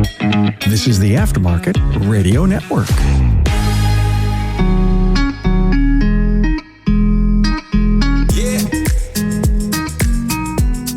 This is the Aftermarket Radio Network.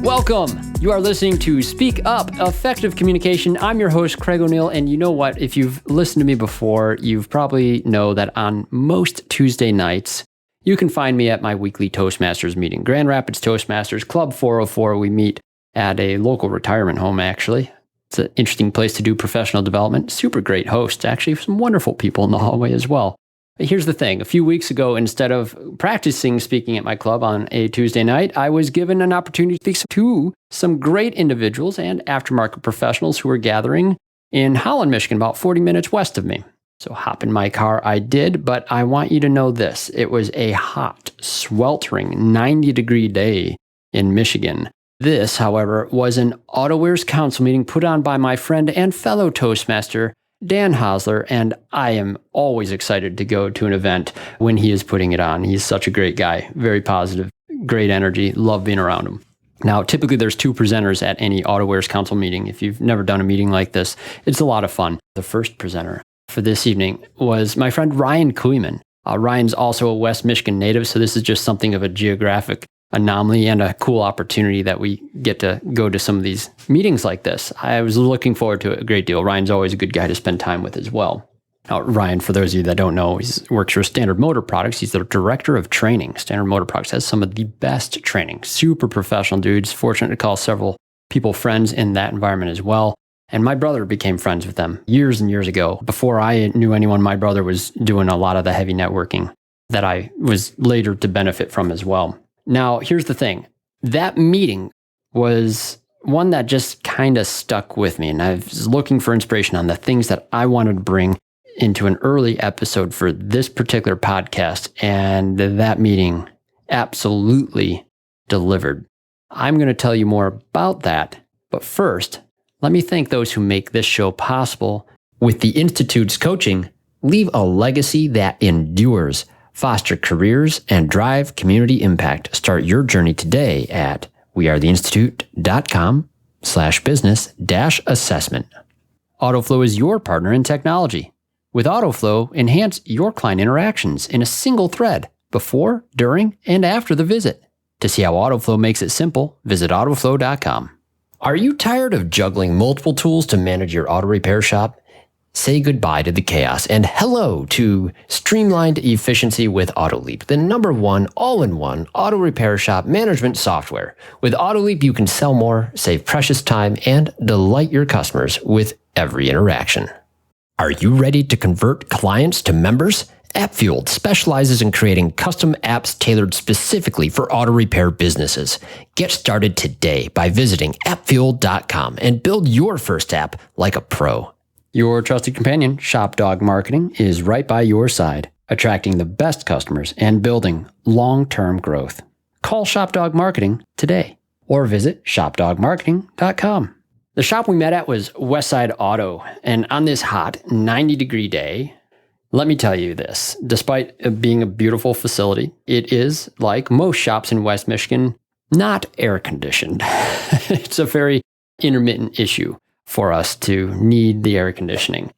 Welcome. You are listening to Speak Up, Effective Communication. I'm your host, Craig O'Neill, and you know what? If you've listened to me before, you've probably know that on most Tuesday nights, you can find me at my weekly Toastmasters meeting. Grand Rapids Toastmasters, Club 404. We meet at a local retirement home, actually. It's an interesting place to do professional development. Super great hosts, actually, some wonderful people in the hallway as well. But here's the thing. A few weeks ago, instead of practicing speaking at my club on a Tuesday night, I was given an opportunity to speak to some great individuals and aftermarket professionals who were gathering in Holland, Michigan, about 40 minutes west of me. So hop in my car, I did, but I want you to know this. It was a hot, sweltering 90-degree day in Michigan. This, however, was an Autowares Council meeting put on by my friend and fellow Toastmaster, Dan Hosler, and I am always excited to go to an event when he is putting it on. He's such a great guy, very positive, great energy, love being around him. Now, typically there's two presenters at any Autowares Council meeting. If you've never done a meeting like this, it's a lot of fun. The first presenter for this evening was my friend Ryan Kooiman. Ryan's also a West Michigan native, so this is just something of a geographic anomaly and a cool opportunity that we get to go to some of these meetings like this. I was looking forward to it a great deal. Ryan's always a good guy to spend time with as well. Now, Ryan, for those of you that don't know, he works for Standard Motor Products. He's the director of training. Standard Motor Products has some of the best training. Super professional dudes. Fortunate to call several people friends in that environment as well. And my brother became friends with them years and years ago. Before I knew anyone, my brother was doing a lot of the heavy networking that I was later to benefit from as well. Now, here's the thing. That meeting was one that just kind of stuck with me. And I was looking for inspiration on the things that I wanted to bring into an early episode for this particular podcast. And that meeting absolutely delivered. I'm going to tell you more about that. But first, let me thank those who make this show possible. With the Institute's coaching, leave a legacy that endures. Foster careers and drive community impact. Start your journey today at wearetheinstitute.com/business-assessment. AutoFlow is your partner in technology. With AutoFlow, enhance your client interactions in a single thread before, during, and after the visit. To see how AutoFlow makes it simple, visit autoflow.com. Are you tired of juggling multiple tools to manage your auto repair shop? Say goodbye to the chaos and hello to streamlined efficiency with AutoLeap, the #1 all-in-one auto repair shop management software. With AutoLeap, you can sell more, save precious time, and delight your customers with every interaction. Are you ready to convert clients to members? AppFueled specializes in creating custom apps tailored specifically for auto repair businesses. Get started today by visiting appfueled.com and build your first app like a pro. Your trusted companion, ShopDog Marketing, is right by your side, attracting the best customers and building long-term growth. Call ShopDog Marketing today or visit shopdogmarketing.com. The shop we met at was Westside Auto, and on this hot 90-degree day, let me tell you this, despite being a beautiful facility, it is, like most shops in West Michigan, not air-conditioned. It's a very intermittent issue for us to need the air conditioning.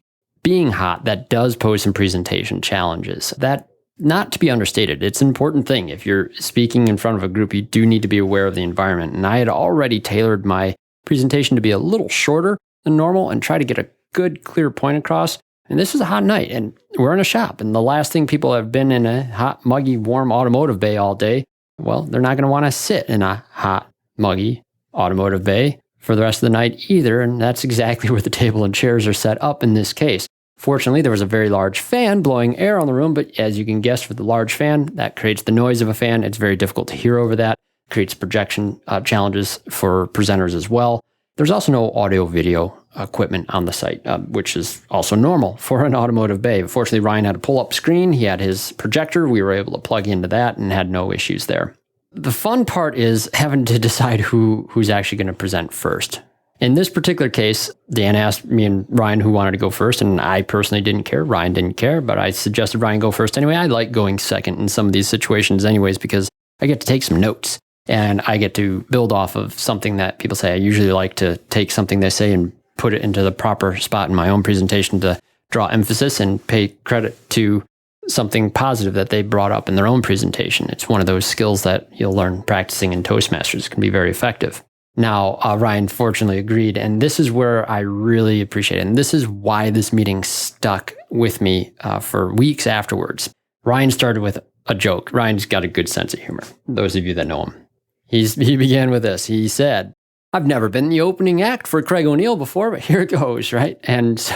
Being hot, that does pose some presentation challenges. That, not to be understated, it's an important thing. If you're speaking in front of a group, you do need to be aware of the environment. And I had already tailored my presentation to be a little shorter than normal and try to get a good, clear point across. And this is a hot night, and we're in a shop. And the last thing people have been in a hot, muggy, warm automotive bay all day, well, they're not going to want to sit in a hot, muggy automotive bay for the rest of the night either, and that's exactly where the table and chairs are set up in this case. Fortunately, there was a very large fan blowing air on the room, but as you can guess, for the large fan, that creates the noise of a fan. It's very difficult to hear over that. It creates projection challenges for presenters as well. There's also no audio-video equipment on the site, which is also normal for an automotive bay. Fortunately, Ryan had a pull-up screen. He had his projector. We were able to plug into that and had no issues there. The fun part is having to decide who's actually going to present first. In this particular case, Dan asked me and Ryan who wanted to go first, and I personally didn't care. Ryan didn't care, but I suggested Ryan go first anyway. I like going second in some of these situations anyways because I get to take some notes and I get to build off of something that people say. I usually like to take something they say and put put it into the proper spot in my own presentation to draw emphasis and pay credit to something positive that they brought up in their own presentation. It's one of those skills that you'll learn practicing in Toastmasters. It can be very effective. Now, Ryan fortunately agreed, and this is where I really appreciate it. And this is why this meeting stuck with me for weeks afterwards. Ryan started with a joke. Ryan's got a good sense of humor, those of you that know him. He began with this. He said, "I've never been the opening act for Craig O'Neill before, but here it goes," right? And so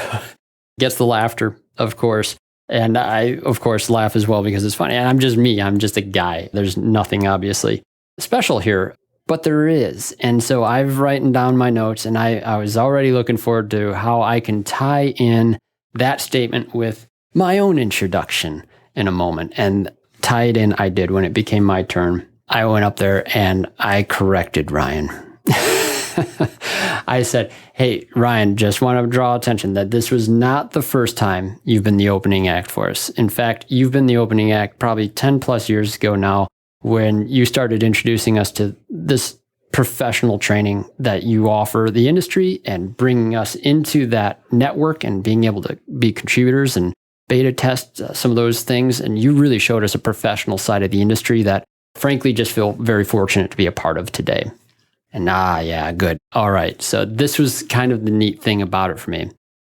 gets the laughter, of course. And I, of course, laugh as well because it's funny. And I'm just me. I'm just a guy. There's nothing obviously special here. But there is. And so I've written down my notes, and I was already looking forward to how I can tie in that statement with my own introduction in a moment. And tie it in I did when it became my turn. I went up there and I corrected Ryan. I said, "Hey, Ryan, just want to draw attention that this was not the first time you've been the opening act for us. In fact, you've been the opening act probably 10 plus years ago now, when you started introducing us to this professional training that you offer the industry and bringing us into that network and being able to be contributors and beta test some of those things. And you really showed us a professional side of the industry that frankly just feel very fortunate to be a part of today." And yeah, good. All right. So this was kind of the neat thing about it for me.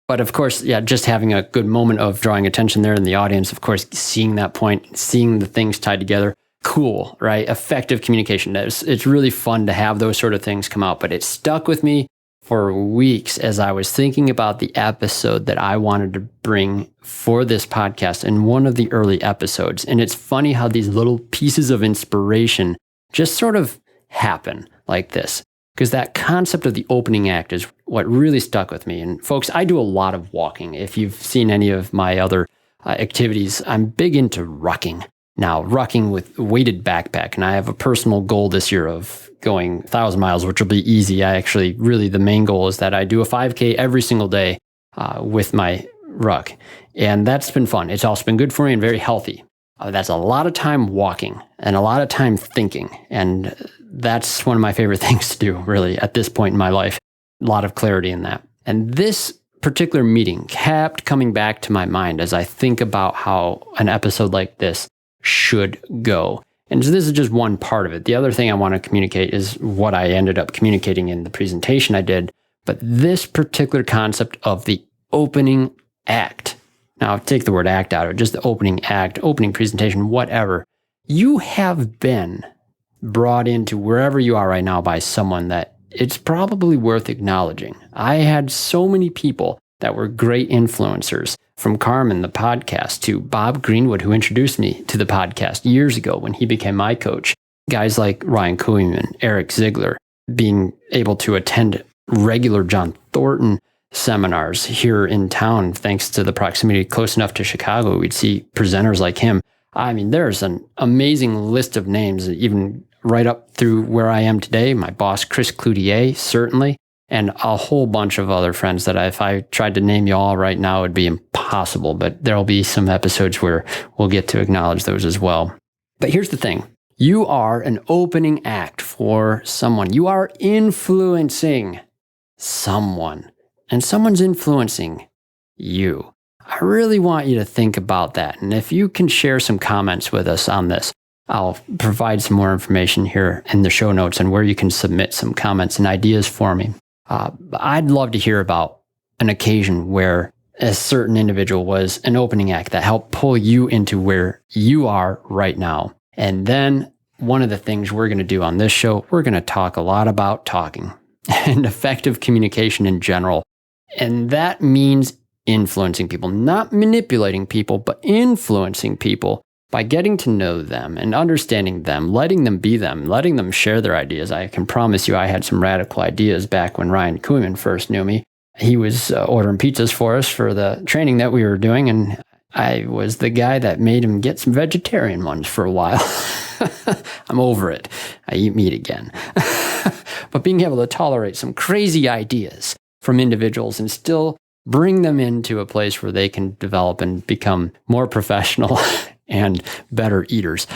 But of course, yeah, just having a good moment of drawing attention there in the audience, of course, seeing that point, seeing the things tied together. Cool, right? Effective communication. It's really fun to have those sort of things come out, but it stuck with me for weeks as I was thinking about the episode that I wanted to bring for this podcast in one of the early episodes. And it's funny how these little pieces of inspiration just sort of happen like this, because that concept of the opening act is what really stuck with me. And folks, I do a lot of walking. If you've seen any of my other activities, I'm big into rucking. Now, rucking with weighted backpack, and I have a personal goal this year of going 1,000 miles, which will be easy. The main goal is that I do a 5K every single day with my ruck, and that's been fun. It's also been good for me and very healthy. That's a lot of time walking and a lot of time thinking, and that's one of my favorite things to do, really, at this point in my life. A lot of clarity in that. And this particular meeting kept coming back to my mind as I think about how an episode like this should go. And so this is just one part of it. The other thing I want to communicate is what I ended up communicating in the presentation I did. But this particular concept of the opening act. Now, take the word act out of it, just the opening act, opening presentation, whatever. You have been brought into wherever you are right now by someone that it's probably worth acknowledging. I had so many people that were great influencers, from Carmen, the podcast, to Bob Greenwood, who introduced me to the podcast years ago when he became my coach. Guys like Ryan Kooiman, Eric Ziegler, being able to attend regular John Thornton seminars here in town, thanks to the proximity close enough to Chicago. We'd see presenters like him. I mean, there's an amazing list of names, even right up through where I am today. My boss, Chris Cloutier, certainly. And a whole bunch of other friends that if I tried to name you all right now, it would be impossible. But there'll be some episodes where we'll get to acknowledge those as well. But here's the thing. You are an opening act for someone. You are influencing someone. And someone's influencing you. I really want you to think about that. And if you can share some comments with us on this, I'll provide some more information here in the show notes on where you can submit some comments and ideas for me. I'd love to hear about an occasion where a certain individual was an opening act that helped pull you into where you are right now. And then one of the things we're going to do on this show, we're going to talk a lot about talking and effective communication in general. And that means influencing people, not manipulating people, but influencing people by getting to know them and understanding them, letting them be them, letting them share their ideas. I can promise you I had some radical ideas back when Ryan Kooiman first knew me. He was ordering pizzas for us for the training that we were doing, and I was the guy that made him get some vegetarian ones for a while. I'm over it. I eat meat again. But being able to tolerate some crazy ideas from individuals and still bring them into a place where they can develop and become more professional and better eaters.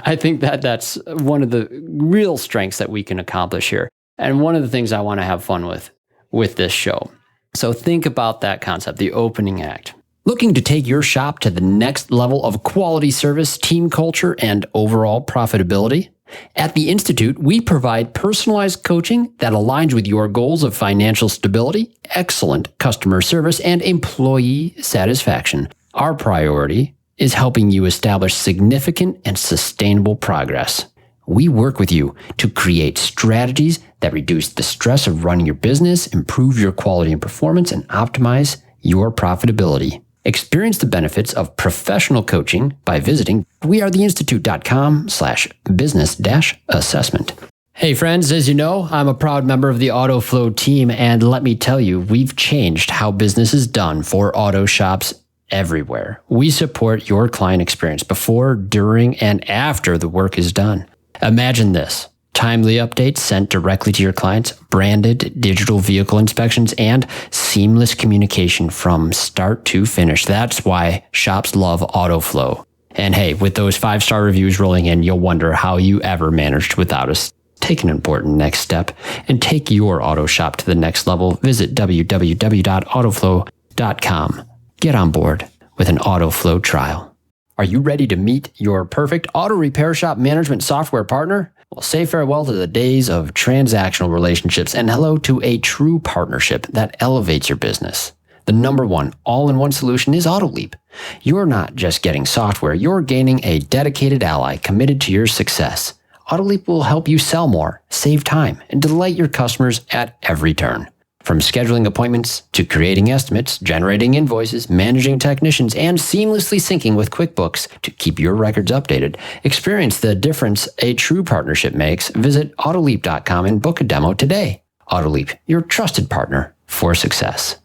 I think that's one of the real strengths that we can accomplish here. And one of the things I want to have fun with with this show. So think about that concept, the opening act. Looking to take your shop to the next level of quality service, team culture, and overall profitability? At the Institute, we provide personalized coaching that aligns with your goals of financial stability, excellent customer service, and employee satisfaction. Our priority is helping you establish significant and sustainable progress. We work with you to create strategies that reduce the stress of running your business, improve your quality and performance, and optimize your profitability. Experience the benefits of professional coaching by visiting wearetheinstitute.com/business-assessment. Hey friends, as you know, I'm a proud member of the AutoFlow team, and let me tell you, we've changed how business is done for auto shops everywhere. We support your client experience before, during, and after the work is done. Imagine this. Timely updates sent directly to your clients, branded digital vehicle inspections, and seamless communication from start to finish. That's why shops love AutoFlow. And hey, with those 5-star reviews rolling in, you'll wonder how you ever managed without us. Take an important next step and take your auto shop to the next level. Visit www.autoflow.com. Get on board with an AutoFlow trial. Are you ready to meet your perfect auto repair shop management software partner? Well, say farewell to the days of transactional relationships and hello to a true partnership that elevates your business. The number one all-in-one solution is AutoLeap. You're not just getting software, you're gaining a dedicated ally committed to your success. AutoLeap will help you sell more, save time, and delight your customers at every turn. From scheduling appointments to creating estimates, generating invoices, managing technicians, and seamlessly syncing with QuickBooks to keep your records updated. Experience the difference a true partnership makes. Visit AutoLeap.com and book a demo today. AutoLeap, your trusted partner for success.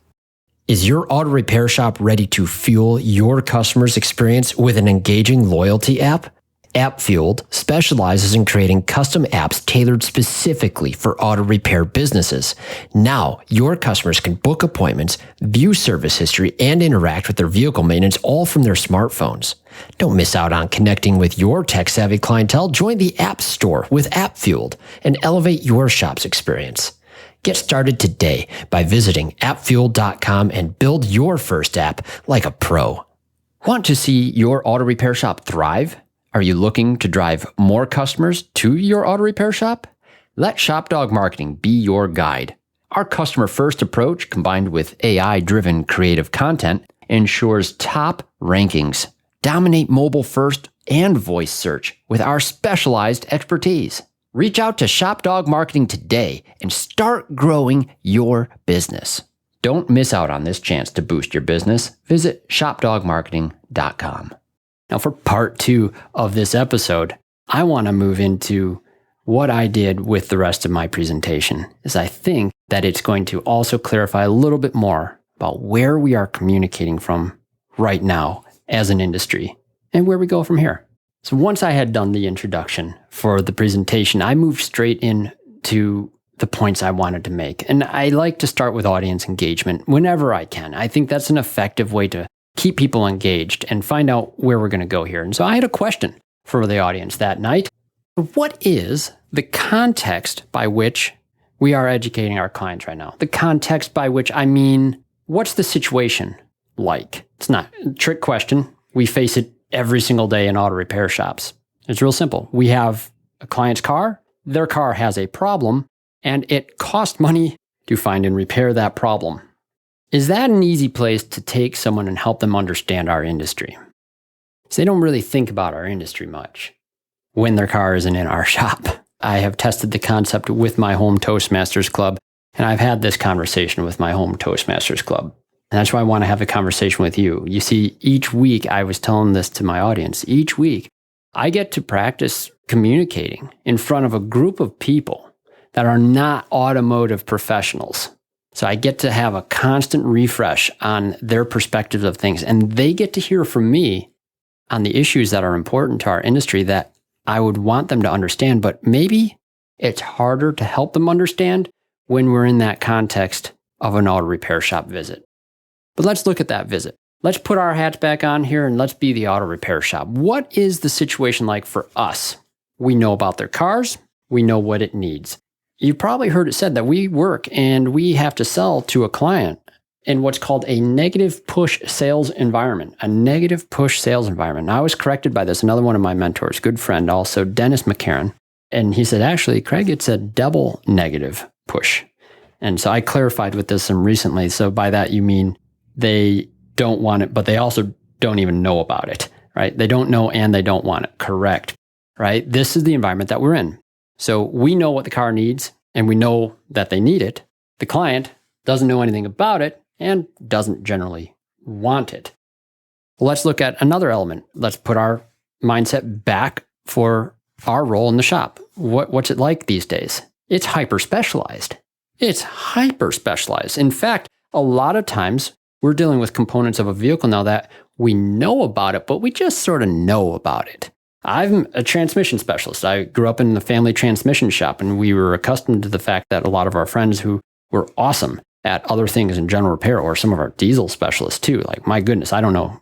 Is your auto repair shop ready to fuel your customers' experience with an engaging loyalty app? AppFueled specializes in creating custom apps tailored specifically for auto repair businesses. Now, your customers can book appointments, view service history, and interact with their vehicle maintenance all from their smartphones. Don't miss out on connecting with your tech-savvy clientele. Join the App Store with AppFueled and elevate your shop's experience. Get started today by visiting appfueled.com and build your first app like a pro. Want to see your auto repair shop thrive? Are you looking to drive more customers to your auto repair shop? Let ShopDog Marketing be your guide. Our customer-first approach, combined with AI-driven creative content, ensures top rankings. Dominate mobile first and voice search with our specialized expertise. Reach out to ShopDog Marketing today and start growing your business. Don't miss out on this chance to boost your business. Visit shopdogmarketing.com. Now, for part 2 of this episode, I want to move into what I did with the rest of my presentation, as I think that it's going to also clarify a little bit more about where we are communicating from right now as an industry and where we go from here. So once I had done the introduction for the presentation, I moved straight into the points I wanted to make. And I like to start with audience engagement whenever I can. I think that's an effective way to keep people engaged and find out where we're going to go here. And so I had a question for the audience that night. What is the context by which we are educating our clients right now? The context by which I mean, what's the situation like? It's not a trick question. We face it every single day in auto repair shops. It's real simple. We have a client's car. Their car has a problem, and it costs money to find and repair that problem. Is that an easy place to take someone and help them understand our industry? So they don't really think about our industry much when their car isn't in our shop. I have tested the concept with my home Toastmasters Club, and I've had this conversation with my home Toastmasters Club. And that's why I want to have a conversation with you. You see, each week, I was telling this to my audience, each week, I get to practice communicating in front of a group of people that are not automotive professionals. So I get to have a constant refresh on their perspectives of things, and they get to hear from me on the issues that are important to our industry that I would want them to understand, but maybe it's harder to help them understand when we're in that context of an auto repair shop visit. But let's look at that visit. Let's put our hats back on here and let's be the auto repair shop. What is the situation like for us? We know about their cars. We know what it needs. you've probably heard it said that we work and we have to sell to a client in what's called a negative push sales environment, a negative push sales environment. Now, I was corrected by this. Another one of my mentors, good friend, also Dennis McCarran. And he said, actually, Craig, it's a double negative push. And so I clarified with this recently. So by that, you mean they don't want it, but they also don't even know about it, right? They don't know and they don't want it. Correct, right? This is the environment that we're in. So we know what the car needs and we know that they need it. The client doesn't know anything about it and doesn't generally want it. Let's look at another element. Let's put our mindset back for our role in the shop. What's it like these days? It's hyper-specialized. It's hyper-specialized. In fact, a lot of times we're dealing with components of a vehicle now that we know about it, but we just sort of know about it. I'm a transmission specialist. I grew up in the family transmission shop, and we were accustomed to the fact that a lot of our friends who were awesome at other things in general repair, or some of our diesel specialists too. Like, my goodness, I don't know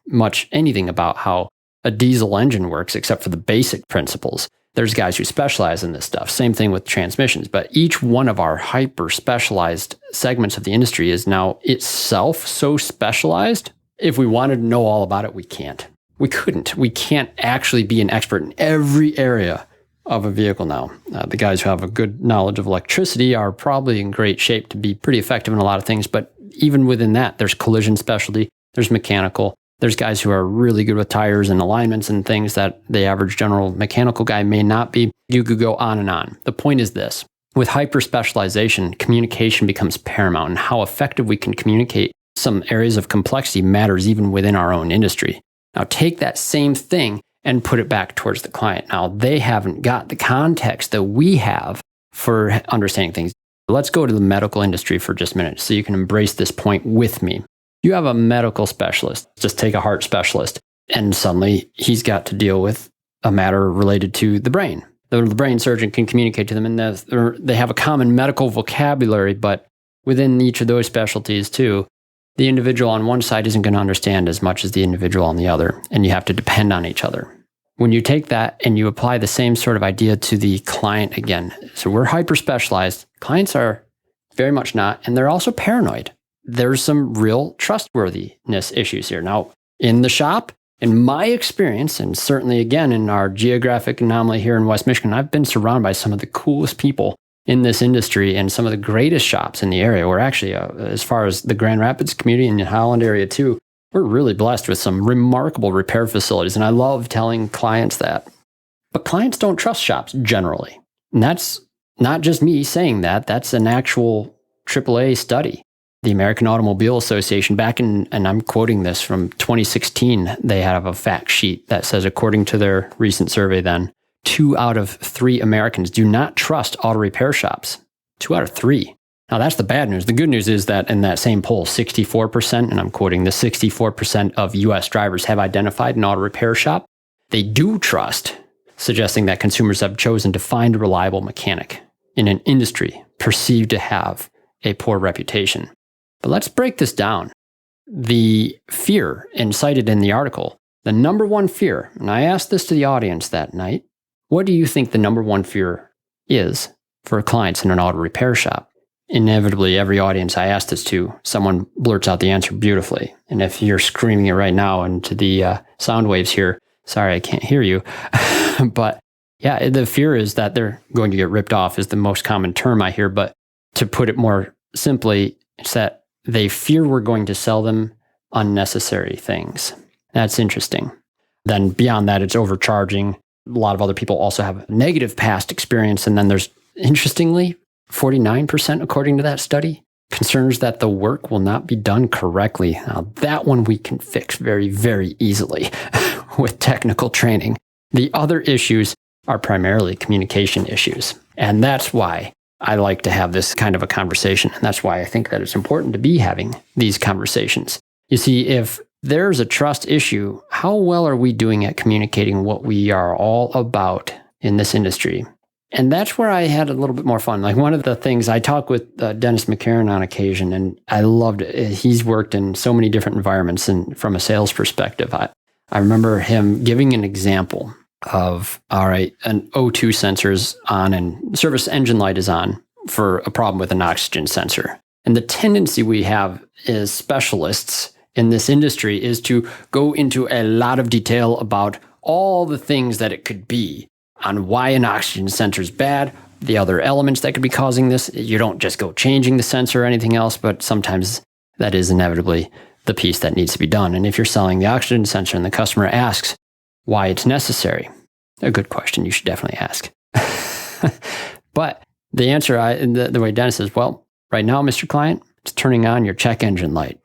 anything about how a diesel engine works except for the basic principles. There's guys who specialize in this stuff. Same thing with transmissions. But each one of our hyper-specialized segments of the industry is now itself so specialized. If we wanted to know all about it, we can't. We couldn't. We can't actually be an expert in every area of a vehicle now. The guys who have a good knowledge of electricity are probably in great shape to be pretty effective in a lot of things. But even within that, there's collision specialty, there's mechanical, there's guys who are really good with tires and alignments and things that the average general mechanical guy may not be. You could go on and on. The point is this: with hyper-specialization, communication becomes paramount, and how effective we can communicate some areas of complexity matters even within our own industry. Now, take that same thing and put it back towards the client. Now, they haven't got the context that we have for understanding things. Let's go to the medical industry for just a minute so you can embrace this point with me. You have a medical specialist, just take a heart specialist, and suddenly he's got to deal with a matter related to the brain. The brain surgeon can communicate to them, and they have a common medical vocabulary, but within each of those specialties too, the individual on one side isn't going to understand as much as the individual on the other, and you have to depend on each other. When you take that and you apply the same sort of idea to the client again, so we're hyper-specialized, clients are very much not, and they're also paranoid. There's some real trustworthiness issues here. Now, in the shop, in my experience, and certainly again in our geographic anomaly here in West Michigan, I've been surrounded by some of the coolest people in this industry and some of the greatest shops in the area. We're actually, as far as the Grand Rapids community and the Holland area too, we're really blessed with some remarkable repair facilities. And I love telling clients that. But clients don't trust shops generally. And that's not just me saying that. That's an actual AAA study. The American Automobile Association, and I'm quoting this from 2016, they have a fact sheet that says, according to their recent survey then, 2 out of 3 Americans do not trust auto repair shops. 2 out of 3. Now, that's the bad news. The good news is that in that same poll, 64%, and I'm quoting this, 64% of U.S. drivers have identified an auto repair shop they do trust, suggesting that consumers have chosen to find a reliable mechanic in an industry perceived to have a poor reputation. But let's break this down. The fear cited in the article, the number one fear, and I asked this to the audience that night, what do you think the number one fear is for clients in an auto repair shop? Inevitably, every audience I asked this to, someone blurts out the answer beautifully. And if you're screaming it right now into the sound waves here, sorry, I can't hear you. But yeah, the fear is that they're going to get ripped off is the most common term I hear. But to put it more simply, it's that they fear we're going to sell them unnecessary things. That's interesting. Then beyond that, it's overcharging. A lot of other people also have negative past experience. And then there's, interestingly, 49%, according to that study, concerns that the work will not be done correctly. Now, that one we can fix very, very easily with technical training. The other issues are primarily communication issues. And that's why I like to have this kind of a conversation. And that's why I think that it's important to be having these conversations. You see, if there's a trust issue, how well are we doing at communicating what we are all about in this industry? And that's where I had a little bit more fun. Like, one of the things I talk with Dennis McCarran on occasion, and I loved it. He's worked in so many different environments, and from a sales perspective, I remember him giving an example of, all right, an O2 sensor's on and service engine light is on. for a problem with an oxygen sensor. And the tendency we have as specialists in this industry is to go into a lot of detail about all the things that it could be on why an oxygen sensor is bad, the other elements that could be causing this. You don't just go changing the sensor or anything else, but sometimes that is inevitably the piece that needs to be done. And if you're selling the oxygen sensor and the customer asks why it's necessary, a good question you should definitely ask. But the answer, the way Dennis says, well, right now, Mr. Client, it's turning on your check engine light.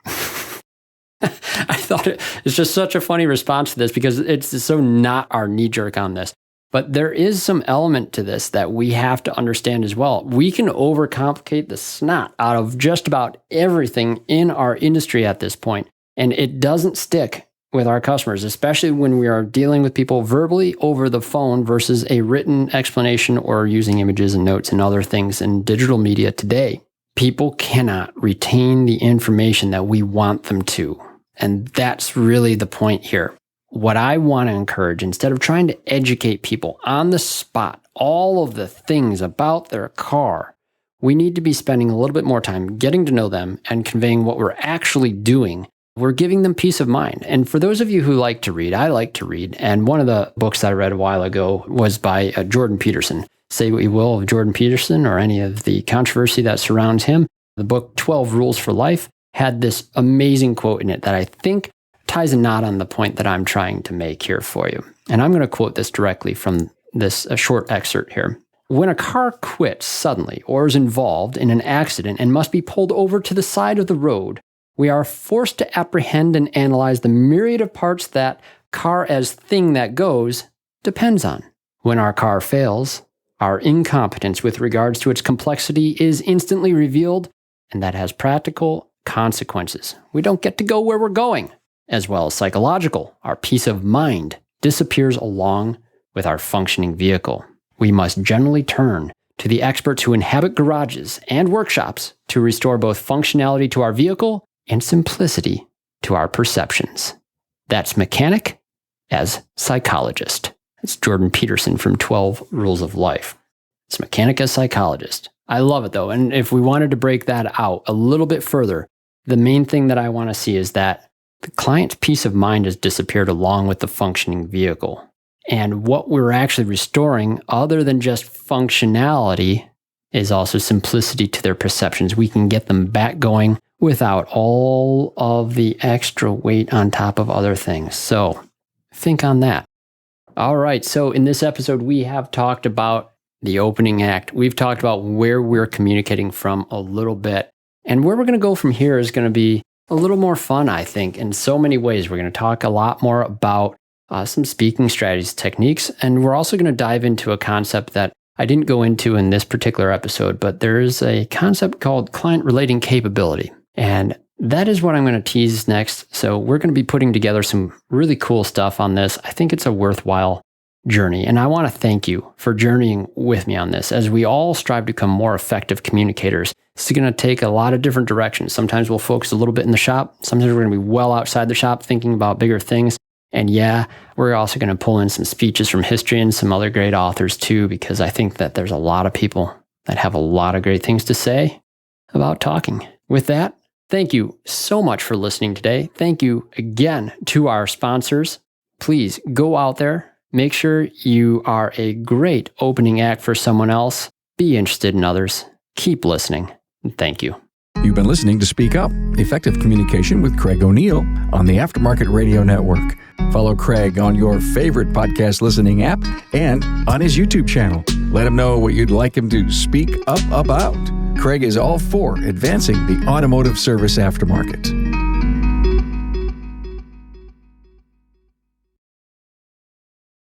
I thought it's just such a funny response to this because it's so not our knee jerk on this. But there is some element to this that we have to understand as well. We can overcomplicate the snot out of just about everything in our industry at this point, and it doesn't stick with our customers, especially when we are dealing with people verbally over the phone versus a written explanation or using images and notes and other things in digital media today. People cannot retain the information that we want them to. And that's really the point here. What I want to encourage, instead of trying to educate people on the spot, all of the things about their car, we need to be spending a little bit more time getting to know them and conveying what we're actually doing. We're giving them peace of mind. And for those of you who like to read, I like to read. And one of the books that I read a while ago was by Jordan Peterson. Say what you will of Jordan Peterson or any of the controversy that surrounds him. The book 12 Rules for Life had this amazing quote in it that I think ties a knot on the point that I'm trying to make here for you. And I'm going to quote this directly from this short excerpt here. When a car quits suddenly or is involved in an accident and must be pulled over to the side of the road, we are forced to apprehend and analyze the myriad of parts that car as thing that goes depends on. When our car fails, our incompetence with regards to its complexity is instantly revealed, and that has practical consequences. We don't get to go where we're going, as well as psychological. Our peace of mind disappears along with our functioning vehicle. We must generally turn to the experts who inhabit garages and workshops to restore both functionality to our vehicle and simplicity to our perceptions. That's mechanic as psychologist. It's Jordan Peterson from 12 Rules of Life. It's mechanic as psychologist. I love it though. And if we wanted to break that out a little bit further, the main thing that I want to see is that the client's peace of mind has disappeared along with the functioning vehicle. And what we're actually restoring, other than just functionality, is also simplicity to their perceptions. We can get them back going without all of the extra weight on top of other things. So think on that. All right. So in this episode, we have talked about the opening act. We've talked about where we're communicating from a little bit. And where we're going to go from here is going to be a little more fun, I think, in so many ways. We're going to talk a lot more about some speaking strategies, techniques, and we're also going to dive into a concept that I didn't go into in this particular episode, but there is a concept called client relating capability. And that is what I'm going to tease next. So we're going to be putting together some really cool stuff on this. I think it's a worthwhile journey. And I want to thank you for journeying with me on this as we all strive to become more effective communicators. This is going to take a lot of different directions. Sometimes we'll focus a little bit in the shop. Sometimes we're going to be well outside the shop thinking about bigger things. And yeah, we're also going to pull in some speeches from history and some other great authors too, because I think that there's a lot of people that have a lot of great things to say about talking. With that, thank you so much for listening today. Thank you again to our sponsors. Please go out there. Make sure you are a great opening act for someone else. Be interested in others. Keep listening. And thank you. You've been listening to Speak Up, Effective Communication with Craig O'Neill on the Aftermarket Radio Network. Follow Craig on your favorite podcast listening app and on his YouTube channel. Let him know what you'd like him to speak up about. Craig is all for advancing the automotive service aftermarket.